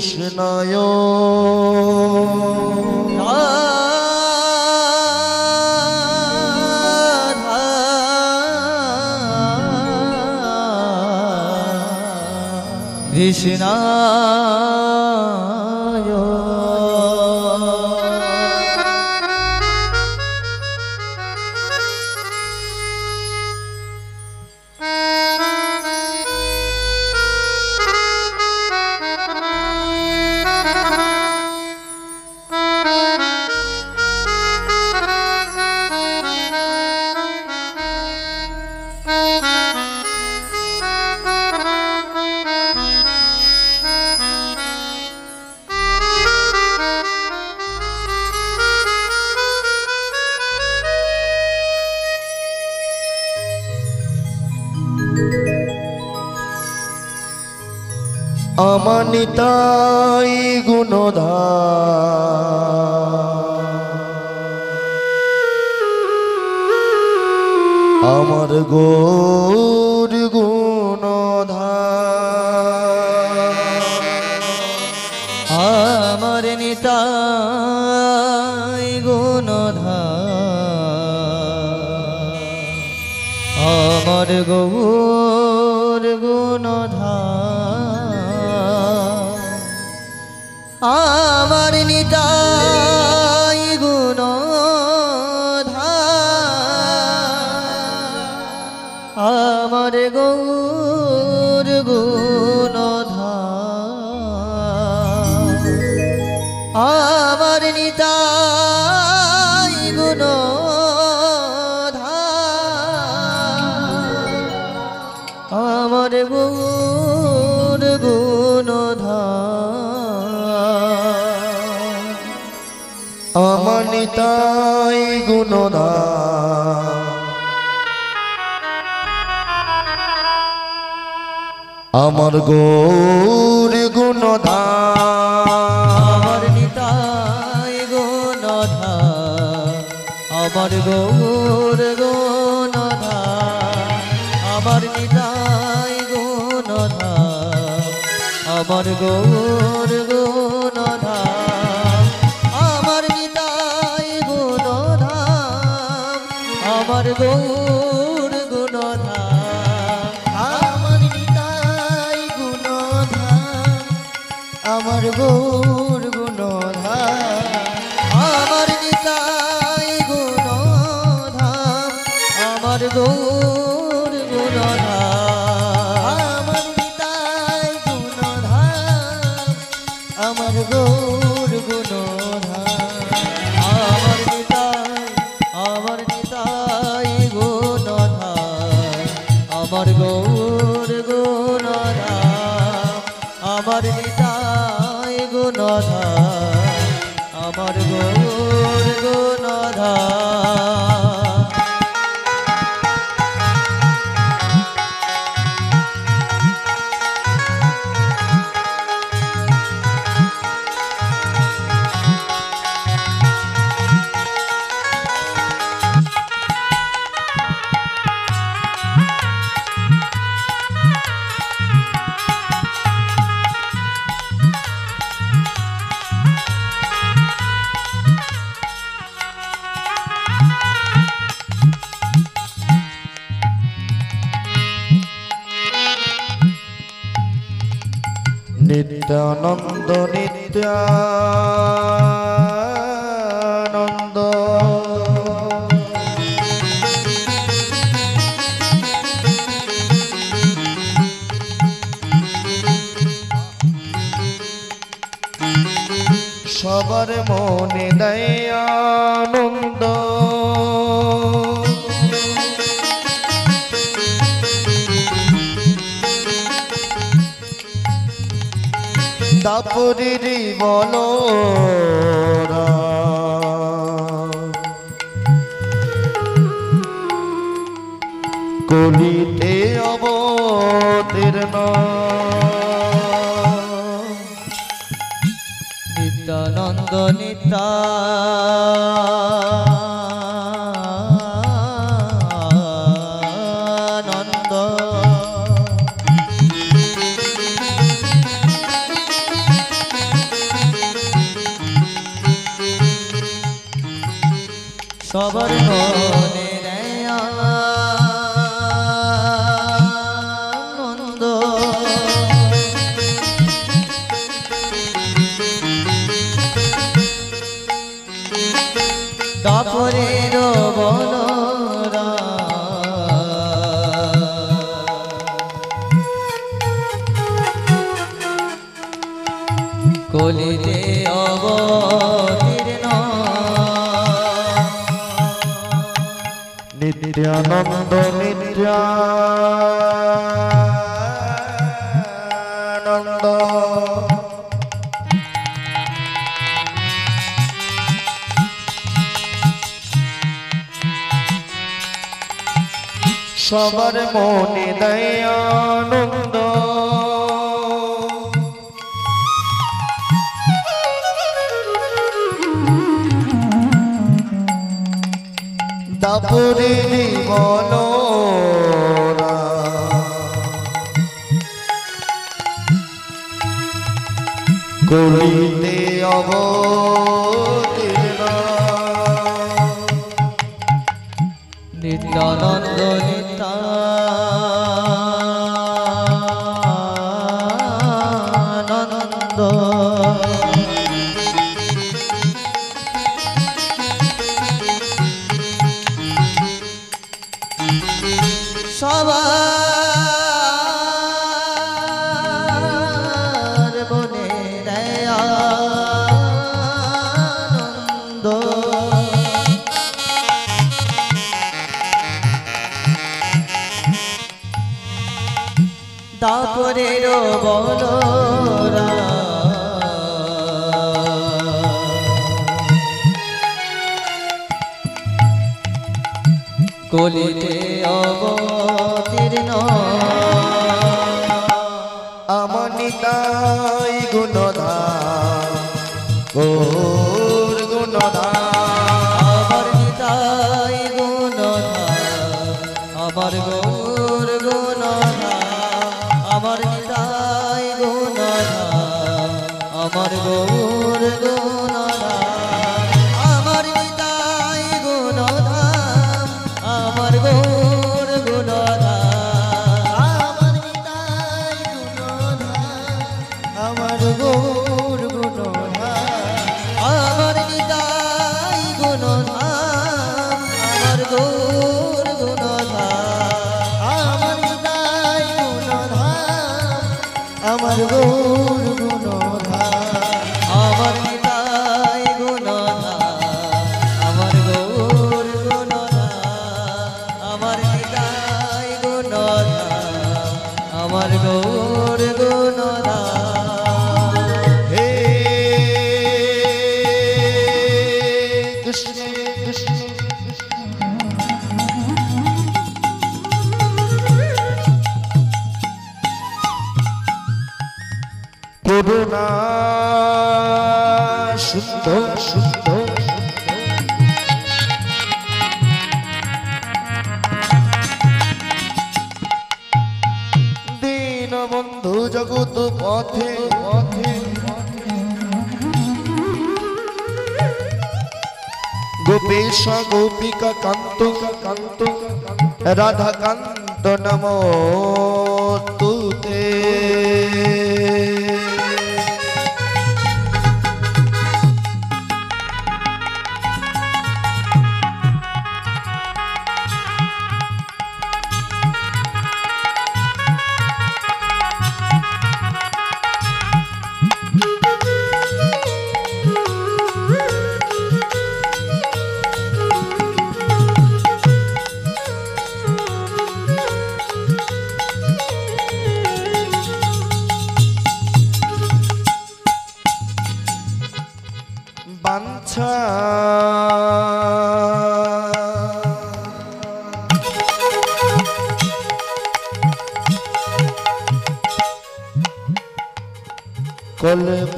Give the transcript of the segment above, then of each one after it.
কৃষ্ণায় কৃষ্ণায় আমার নিতাই গুণধার আমার গৌর গুণধার আমার নিতাই গুণধার আমার গৌর গুণধার আমার নিতাই গুণধার আমার গৌর গুণধার আমার নিতাই গুণধার আমার গৌর গুণধার আমার নিতাই গুণধার আমার গৌর গুণধার আমার নিতাই গুণধার আমার গৌর গুণধার আমার নিতাই গুণধার আমার গৌর গুণধার আমার নিতাই গুণধার আমার গৌর গুণধার আমার নিতাই গুণধার আমার গৌর গুণধার আমার নিতাই গুণধার আমার গৌর গুণধার আমার নিতাই গুণধার আমার গৌর গুণধার আমার নিতাই গুণধার আমার গৌর গুণধার আমার নিতাই গুণধার আমার গৌর গুণধার নিত্যানন্দ নিত্যানন্দ সবার মনে দেয় আনন্দ দাপুরের বলো কলিতে অবতীর্ণ নিত্যানন্দ নিত্যানন্দ নিত্যানন্দ নিত্যানন্দ সবার মনে দেয় আনন্দ দাপুরে বলরা কলিতে অবতীর্ণ নিত্যানন্দ নিত্যানন্দ সবার মনে দেয় আনন্দ দাপরের বলরা কলিতে অবতীর্ণ আমনিতাই গুণধাম গৌর গুণধাম আমার নিতাই গুণধাম আমার গৌর গুণধাম আমার নিতাই গুণধাম আমার গৌর গুণধাম আমার নিতাই গুণধাম আমার গৌর গুণধাম আমার নিতাই গুণধাম আমার গৌর গুণধাম আমার নিতাই গুণধাম আমার গৌর গুণধাম আমার নিতাই গুণধাম আমার গৌর গুণধাম আমার নিতাই গুণধাম আমার গৌর গুণধাম আমার নিতাই গুণধাম আমার গৌর গুণধাম হে কৃষ্ণ কৃষ্ণ করুণা শুদ্ধ শুদ্ধ দীনবন্ধু জগৎ পথে পথে গোপেশ গোপিকা কান্ত কান্ত রাধা কান্ত নমোস্তুতে বাঞ্ছা কল্প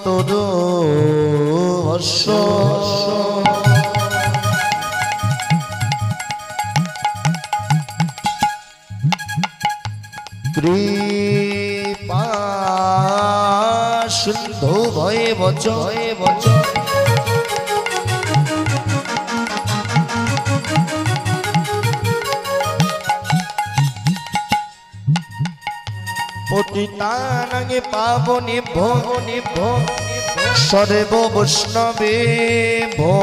তরু হর্ষ কৃপা সিন্ধু ভয়ে বচ বচ পতিতানাং পাবনেভ্যো সর্ব বৈষ্ণবেভ্যো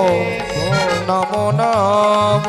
নমো নমঃ।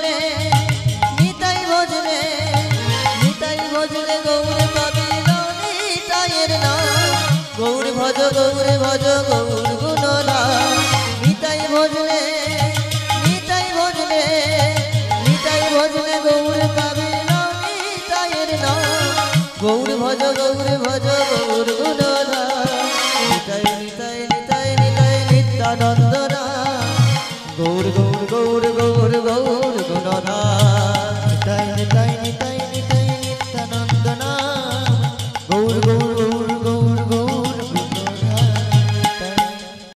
ভজলে নিতাই ভজলে নিতাই ভজলে গৌর পাবিল নিতাইয়ের নাম গৌর ভজ গৌর ভজ গৌর গুণরা নিতাই ভজলে নিতাই ভজলে নিতাই ভজলে গৌর পাবিল নিতাইয়ের নাম গৌর ভজ গৌর ভজ গৌর গুণরা নিতাই নিতাই নিতাই নিতাই নিত্যানন্দরা গৌর গৌর গৌর গৌর গৌর গুণরা নিতাই নিতাই নিতাই